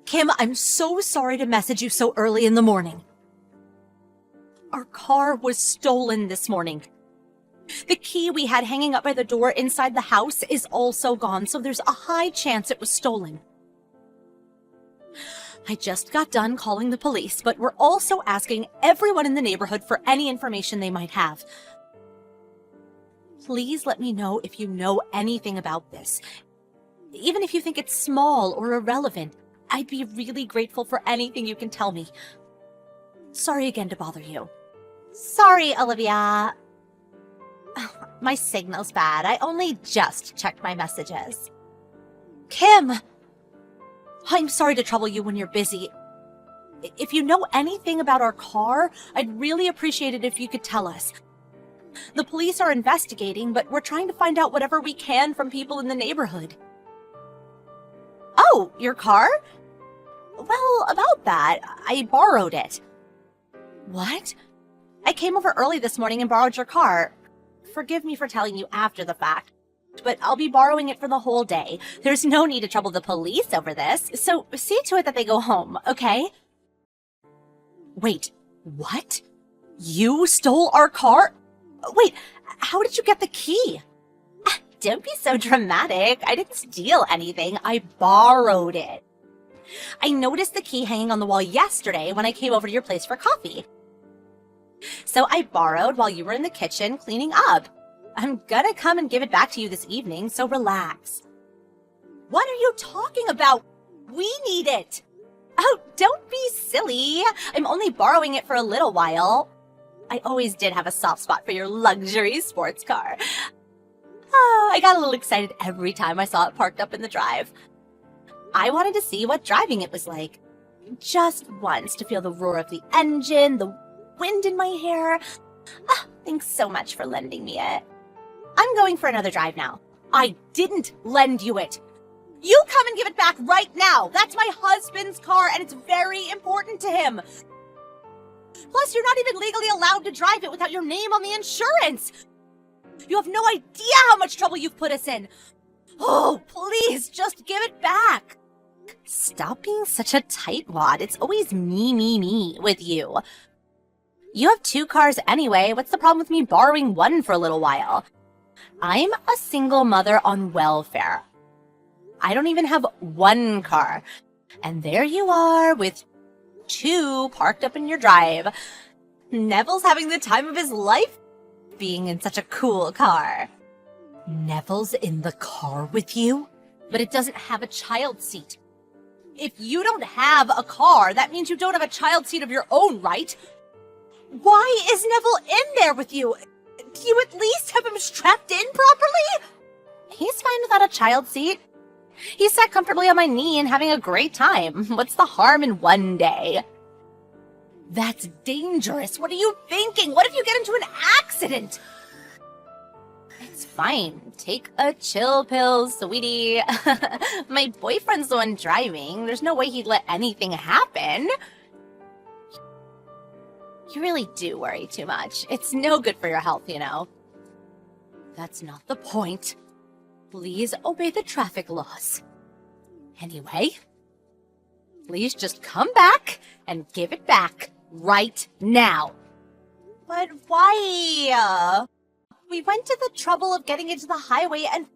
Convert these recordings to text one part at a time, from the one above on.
Kim, I'm so sorry to message you so early in the morning. Our car was stolen this morning. The key we had hanging up by the door inside the house is also gone, so there's a high chance it was stolen. I just got done calling the police, but we're also asking everyone in the neighborhood for any information they might have. Please let me know if you know anything about this. Even if you think it's small or irrelevant, I'd be really grateful for anything you can tell me. Sorry again to bother you. Sorry, Olivia. My signal's bad. I only just checked my messages. Kim! I'm sorry to trouble you when you're busy. If you know anything about our car, I'd really appreciate it if you could tell us. The police are investigating, but we're trying to find out whatever we can from people in the neighborhood. Oh, your car? Well, about that, I borrowed it. What? I came over early this morning and borrowed your car. Forgive me for telling you after the fact, but I'll be borrowing it for the whole day. There's no need to trouble the police over this, so see to it that they go home, okay? Wait, what? You stole our car? Wait, how did you get the key? Don't be so dramatic. I didn't steal anything. I borrowed it. I noticed the key hanging on the wall yesterday when I came over to your place for coffee. So I borrowed while you were in the kitchen cleaning up. I'm gonna come and give it back to you this evening, so relax. What are you talking about? We need it. Oh, don't be silly. I'm only borrowing it for a little while. I always did have a soft spot for your luxury sports car. Oh, I got a little excited every time I saw it parked up in the drive. I wanted to see what driving it was like. Just once to feel the roar of the engine, the wind in my hair. Thanks so much for lending me it. I'm going for another drive now. I didn't lend you it. You come and give it back right now. That's my husband's car and it's very important to him. Plus, you're not even legally allowed to drive it without your name on the insurance. You have no idea how much trouble you've put us in. Oh, please, just give it back. Stop being such a tightwad. It's always me with you. You have 2 cars anyway. What's the problem with me borrowing one for a little while? I'm a single mother on welfare. I don't even have 1 car. And there you are with 2 parked up in your drive. Neville's having the time of his life being in such a cool car. Neville's in the car with you? But it doesn't have a child seat. If you don't have a car, that means you don't have a child seat of your own, right? Why is Neville in there with you? Do you at least have him strapped in properly? He's fine without a child seat. He's sat comfortably on my knee and having a great time. What's the harm in one day? That's dangerous. What are you thinking? What if you get into an accident? It's fine. Take a chill pill, sweetie. My boyfriend's the one driving. There's no way he'd let anything happen. You really do worry too much. It's no good for your health, you know. That's not the point. Please obey the traffic laws. Anyway, please just come back and give it back right now. But why? We went to the trouble of getting into the highway and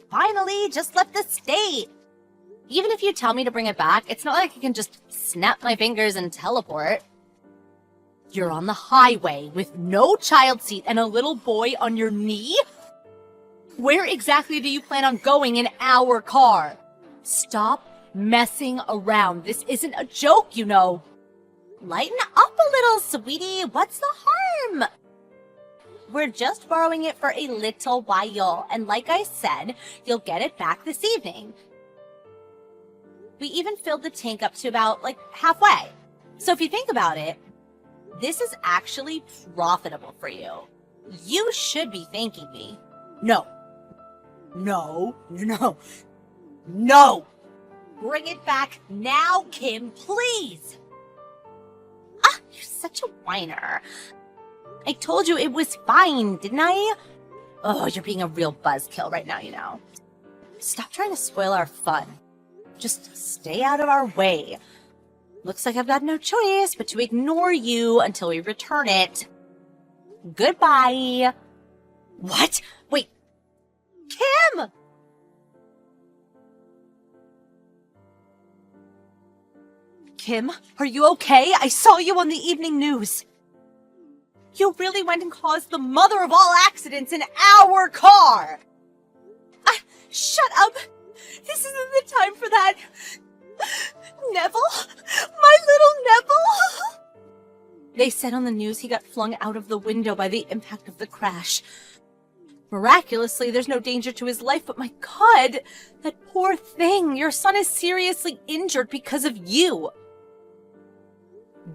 finally just left the state. Even if you tell me to bring it back, it's not like I can just snap my fingers and teleport. You're on the highway with no child seat and a little boy on your knee? Where exactly do you plan on going in our car? Stop messing around. This isn't a joke, you know. Lighten up a little, sweetie. What's the harm? We're just borrowing it for a little while, and like I said, you'll get it back this evening. We even filled the tank up to about, halfway. So if you think about it, this is actually profitable for you. You should be thanking me. No. No. Bring it back now, Kim, please. You're such a whiner. I told you it was fine, didn't I? Oh, you're being a real buzzkill right now, you know. Stop trying to spoil our fun. Just stay out of our way. Looks like I've got no choice but to ignore you until we return it. Goodbye. What? Wait. Kim! Kim, are you okay? I saw you on the evening news. You really went and caused the mother of all accidents in our car! Shut up! This isn't the time for that! Neville? My little Neville? They said on the news he got flung out of the window by the impact of the crash. Miraculously, there's no danger to his life, but my God, that poor thing! Your son is seriously injured because of you!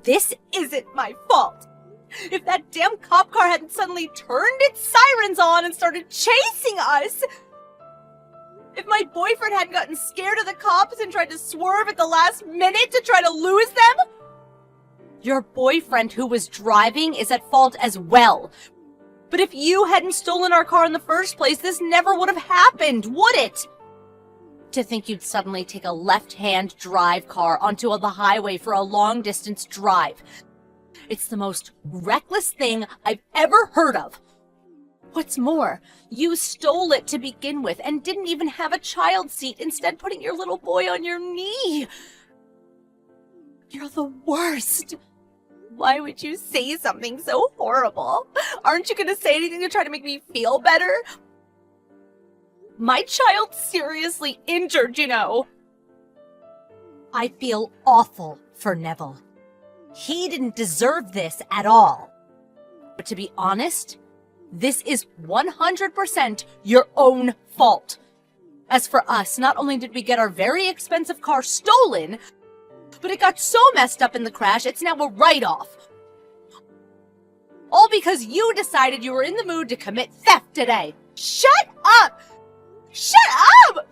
This isn't my fault! If that damn cop car hadn't suddenly turned its sirens on and started chasing us! If my boyfriend hadn't gotten scared of the cops and tried to swerve at the last minute to try to lose them! Your boyfriend who was driving is at fault as well. But if you hadn't stolen our car in the first place, this never would have happened, would it? To think you'd suddenly take a left-hand drive car onto the highway for a long-distance drive. It's the most reckless thing I've ever heard of. What's more, you stole it to begin with and didn't even have a child seat, instead putting your little boy on your knee. You're the worst. Why would you say something so horrible? Aren't you going to say anything to try to make me feel better? My child's seriously injured, you know. I feel awful for Neville. He didn't deserve this at all. But to be honest, this is 100% your own fault. As for us, not only did we get our very expensive car stolen, but it got so messed up in the crash, it's now a write-off. All because you decided you were in the mood to commit theft today. Shut up! Shut up!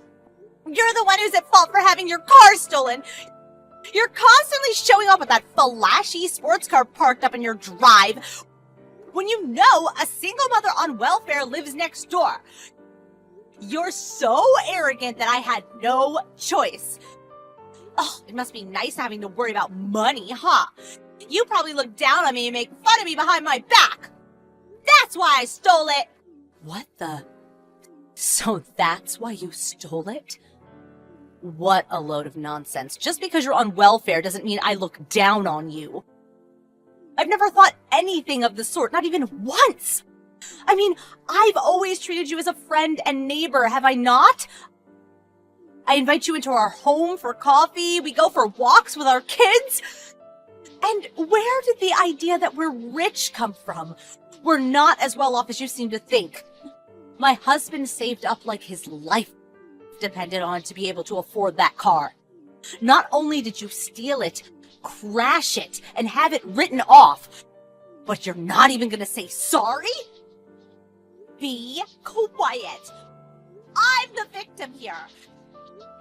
You're the one who's at fault for having your car stolen. You're constantly showing up with that flashy sports car parked up in your drive when you know a single mother on welfare lives next door. You're so arrogant that I had no choice. Oh, it must be nice having to worry about money, huh? You probably look down on me and make fun of me behind my back. That's why I stole it. What the? So that's why you stole it? What a load of nonsense. Just because you're on welfare doesn't mean I look down on you. I've never thought anything of the sort, not even once. I mean, I've always treated you as a friend and neighbor, have I not? I invite you into our home for coffee, we go for walks with our kids. And where did the idea that we're rich come from? We're not as well off as you seem to think. My husband saved up like his life depended on it to be able to afford that car. Not only did you steal it, crash it, and have it written off, but you're not even gonna say sorry? Be quiet. I'm the victim here.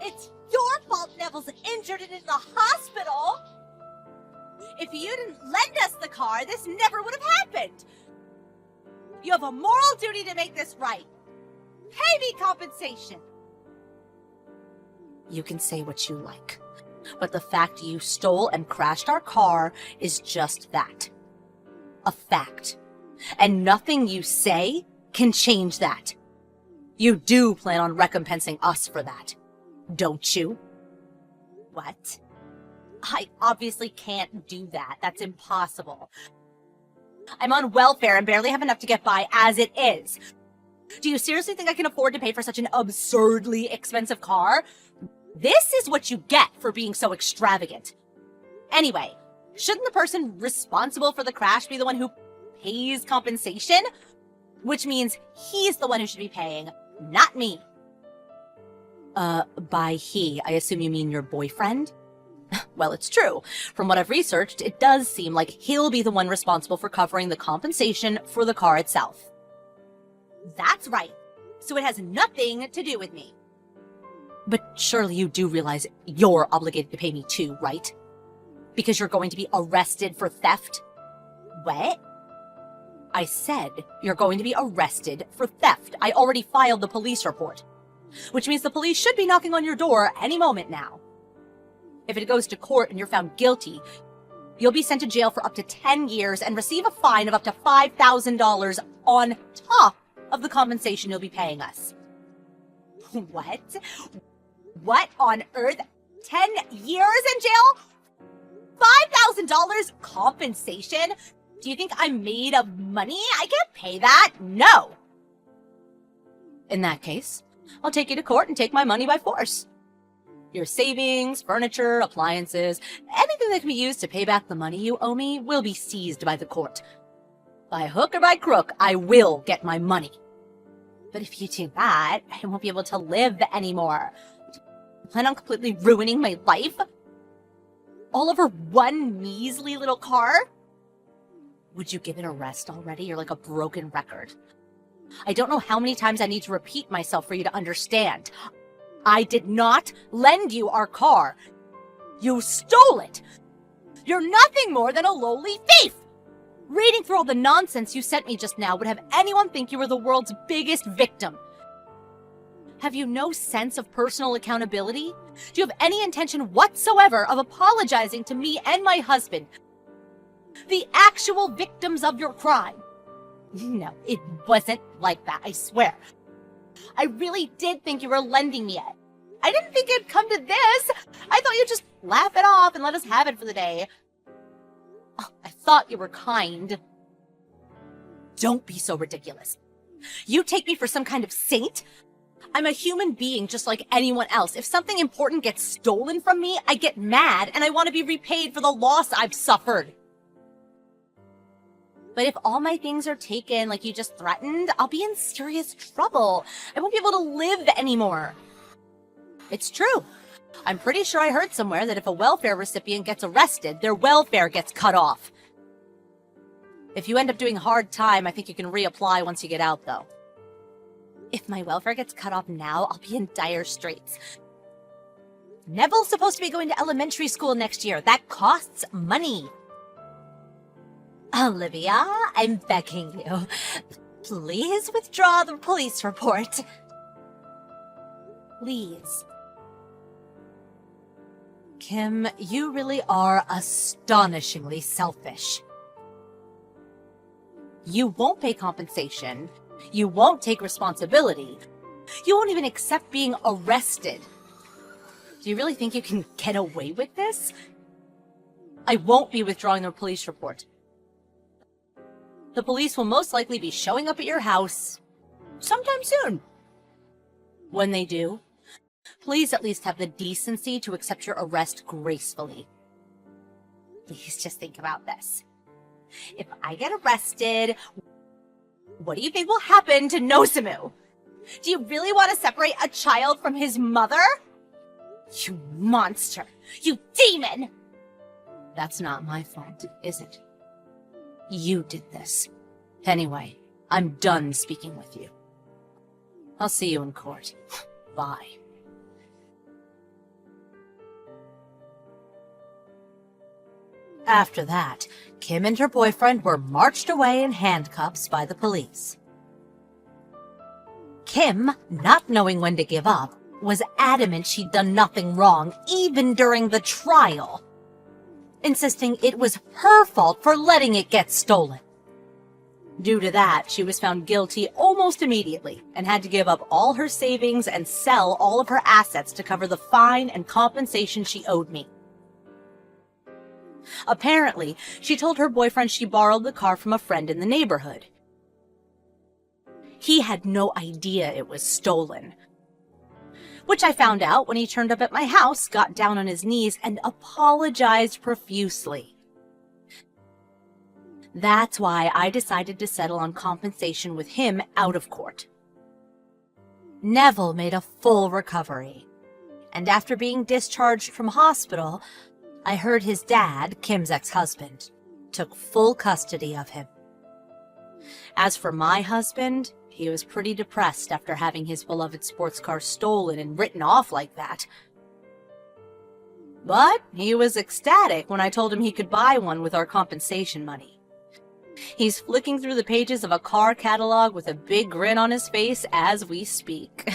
It's your fault Neville's injured and in the hospital. If you didn't lend us the car, this never would have happened. You have a moral duty to make this right. Pay me compensation. You can say what you like, but the fact you stole and crashed our car is just that. A fact. And nothing you say can change that. You do plan on recompensing us for that, don't you? What? I obviously can't do that. That's impossible. I'm on welfare and barely have enough to get by as it is. Do you seriously think I can afford to pay for such an absurdly expensive car? This is what you get for being so extravagant. Anyway, shouldn't the person responsible for the crash be the one who pays compensation? Which means he's the one who should be paying, not me. By he, I assume you mean your boyfriend? Well, it's true. From what I've researched, it does seem like he'll be the one responsible for covering the compensation for the car itself. That's right. So it has nothing to do with me. But surely you do realize you're obligated to pay me too, right? Because you're going to be arrested for theft? What? I said you're going to be arrested for theft. I already filed the police report. Which means the police should be knocking on your door any moment now. If it goes to court and you're found guilty, you'll be sent to jail for up to 10 years and receive a fine of up to $5,000 on top of the compensation you'll be paying us. What? What on earth? 10 years in jail? $5,000 compensation? Do you think I'm made of money? I can't pay that. No. In that case, I'll take you to court and take my money by force. Your savings, furniture, appliances, anything that can be used to pay back the money you owe me will be seized by the court. By hook or by crook, I will get my money. But if you do that, I won't be able to live anymore. You plan on completely ruining my life? All over one measly little car? Would you give it a rest already? You're like a broken record. I don't know how many times I need to repeat myself for you to understand. I did not lend you our car. You stole it. You're nothing more than a lowly thief. Reading through all the nonsense you sent me just now would have anyone think you were the world's biggest victim. Have you no sense of personal accountability? Do you have any intention whatsoever of apologizing to me and my husband, the actual victims of your crime? No, it wasn't like that, I swear. I really did think you were lending me it. I didn't think it'd come to this. I thought you'd just laugh it off and let us have it for the day. Oh, I thought you were kind. Don't be so ridiculous. You take me for some kind of saint? I'm a human being just like anyone else. If something important gets stolen from me, I get mad and I want to be repaid for the loss I've suffered. But if all my things are taken like you just threatened, I'll be in serious trouble. I won't be able to live anymore. It's true. I'm pretty sure I heard somewhere that if a welfare recipient gets arrested, their welfare gets cut off. If you end up doing hard time, I think you can reapply once you get out, though. If my welfare gets cut off now, I'll be in dire straits. Neville's supposed to be going to elementary school next year. That costs money. Olivia, I'm begging you. Please withdraw the police report. Please. Kim, you really are astonishingly selfish. You won't pay compensation. You won't take responsibility. You won't even accept being arrested. Do you really think you can get away with this? I won't be withdrawing the police report. The police will most likely be showing up at your house sometime soon. When they do, please at least have the decency to accept your arrest gracefully. Please just think about this. If I get arrested, what do you think will happen to Nozomu? Do you really want to separate a child from his mother? You monster! You demon! That's not my fault, is it? You did this. Anyway, I'm done speaking with you. I'll see you in court. Bye. After that, Kim and her boyfriend were marched away in handcuffs by the police. Kim, not knowing when to give up, was adamant she'd done nothing wrong, even during the trial, insisting it was her fault for letting it get stolen. Due to that, she was found guilty almost immediately and had to give up all her savings and sell all of her assets to cover the fine and compensation she owed me. Apparently, she told her boyfriend she borrowed the car from a friend in the neighborhood. He had no idea it was stolen, which I found out when he turned up at my house, got down on his knees, and apologized profusely. That's why I decided to settle on compensation with him out of court. Neville made a full recovery, and after being discharged from hospital, I heard his dad, Kim's ex-husband, took full custody of him. As for my husband, he was pretty depressed after having his beloved sports car stolen and written off like that. But he was ecstatic when I told him he could buy one with our compensation money. He's flicking through the pages of a car catalog with a big grin on his face as we speak.